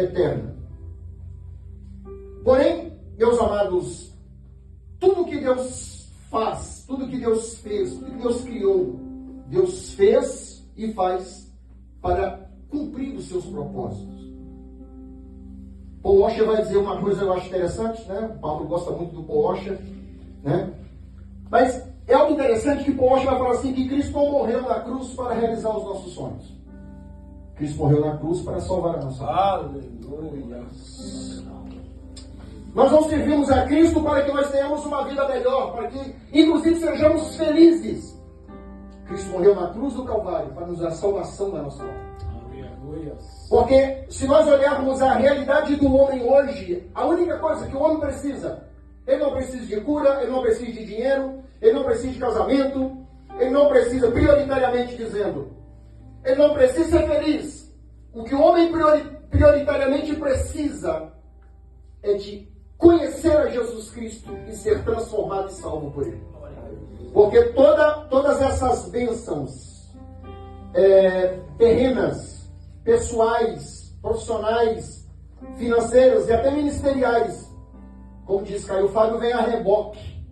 eterna. Porém, meus amados, tudo que Deus faz, tudo que Deus fez, tudo que Deus criou, Deus fez e faz para cumprir os seus propósitos. Paul Washer vai dizer uma coisa que eu acho interessante, né? Paulo gosta muito do Paul Washer, né? Mas é algo interessante que Paul Washer vai falar assim, que Cristo não morreu na cruz para realizar os nossos sonhos. Cristo morreu na cruz para salvar a nossa vida. Aleluia. Nós não servimos a Cristo para que nós tenhamos uma vida melhor, para que, inclusive, sejamos felizes. Cristo morreu na cruz do Calvário para nos dar salvação da nossa alma. Aleluia. Porque se nós olharmos a realidade do homem hoje, a única coisa que o homem precisa, ele não precisa de cura, ele não precisa de dinheiro, ele não precisa de casamento, ele não precisa, prioritariamente dizendo, ele não precisa ser feliz. O que o homem prioritariamente precisa é de conhecer a Jesus Cristo e ser transformado e salvo por Ele. Porque todas essas bênçãos terrenas, pessoais, profissionais, financeiras e até ministeriais, como diz Caio Fábio, vem a reboque.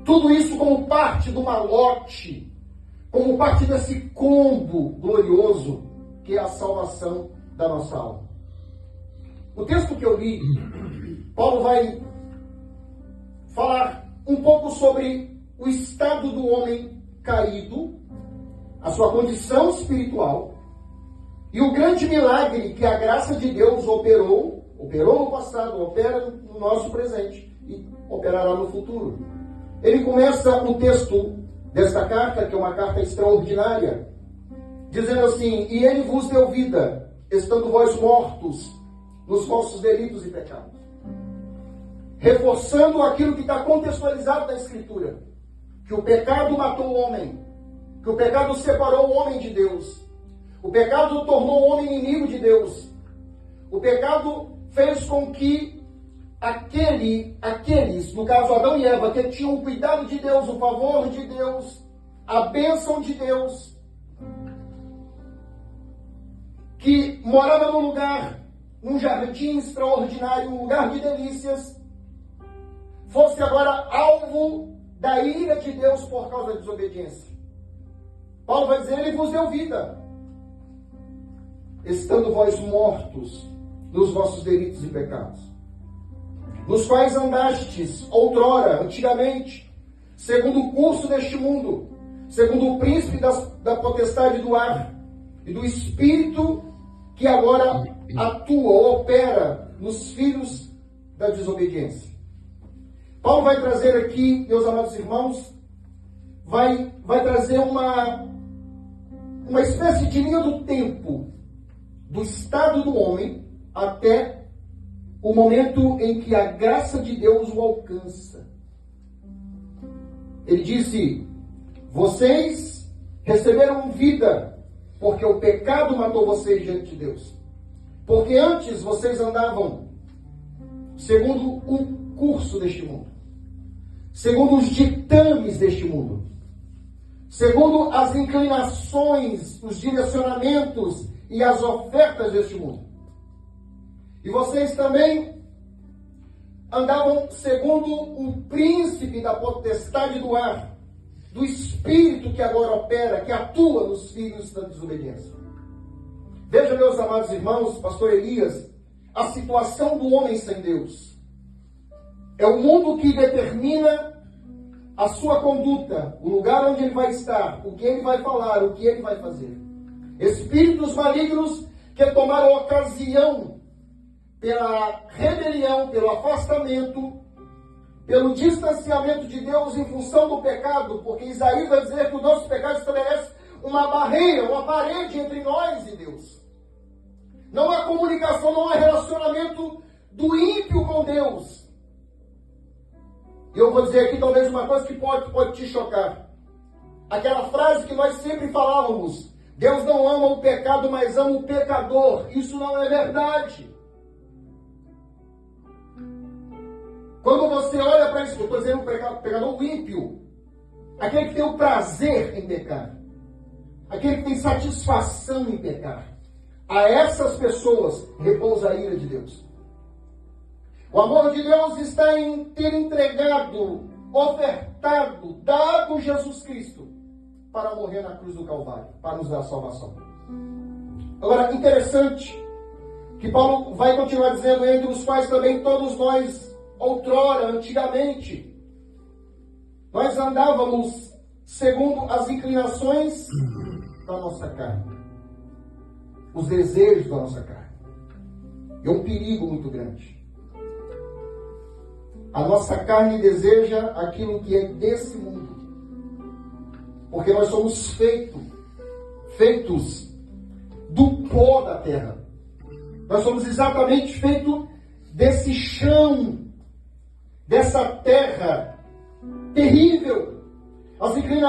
Tudo isso como parte do malote, como parte desse combo glorioso que é a salvação da nossa alma. O texto que eu li, Paulo vai falar um pouco sobre o estado do homem caído, a sua condição espiritual e o grande milagre que a graça de Deus operou no passado, opera no nosso presente e operará no futuro. Ele começa o texto desta carta, que é uma carta extraordinária, dizendo assim: e ele vos deu vida, estando vós mortos nos vossos delitos e pecados. Reforçando aquilo que está contextualizado na Escritura, que o pecado matou o homem, que o pecado separou o homem de Deus, o pecado tornou o homem inimigo de Deus, o pecado fez com que aqueles, no caso Adão e Eva, que tinham o cuidado de Deus, o favor de Deus, a bênção de Deus, que morava num jardim extraordinário, um lugar de delícias, fosse agora alvo da ira de Deus por causa da desobediência. Paulo vai dizer: ele vos deu vida, estando vós mortos nos vossos delitos e pecados, nos quais andastes outrora, antigamente, segundo o curso deste mundo, segundo o príncipe da potestade do ar e do espírito que agora atua ou opera nos filhos da desobediência. Paulo vai trazer aqui, meus amados irmãos, vai trazer uma espécie de linha do tempo, do estado do homem até o momento em que a graça de Deus o alcança. Ele disse: vocês receberam vida, porque o pecado matou vocês diante de Deus. Porque antes vocês andavam segundo o curso deste mundo, segundo os ditames deste mundo, segundo as inclinações, os direcionamentos e as ofertas deste mundo. E vocês também andavam segundo o príncipe da potestade do ar, do espírito que agora opera, que atua nos filhos da desobediência. Veja, meus amados irmãos, pastor Elias, a situação do homem sem Deus. É o mundo que determina a sua conduta, o lugar onde ele vai estar, o que ele vai falar, o que ele vai fazer. Espíritos malignos que tomaram ocasião pela rebelião, pelo afastamento, pelo distanciamento de Deus em função do pecado, porque Isaías vai dizer que o nosso pecado estabelece uma barreira, uma parede entre nós e Deus. Não há comunicação, não há relacionamento do ímpio com Deus. E eu vou dizer aqui talvez uma coisa que pode te chocar. Aquela frase que nós sempre falávamos: Deus não ama o pecado, mas ama o pecador. Isso não é verdade. Quando você olha para isso, eu estou dizendo o pecador, o ímpio, aquele que tem o prazer em pecar, aquele que tem satisfação em pecar, A essas pessoas repousa a ira de Deus. O amor de Deus está em ter entregado, ofertado, dado Jesus Cristo para morrer na cruz do Calvário, para nos dar salvação. Agora, interessante que Paulo vai continuar dizendo, entre os quais também todos nós, outrora, antigamente, nós andávamos segundo as inclinações da nossa carne, os desejos da nossa carne. É um perigo muito grande. A nossa carne deseja aquilo que é desse mundo. Porque nós somos feitos do pó da terra. Nós somos exatamente feitos desse chão, dessa terra terrível. As inclinações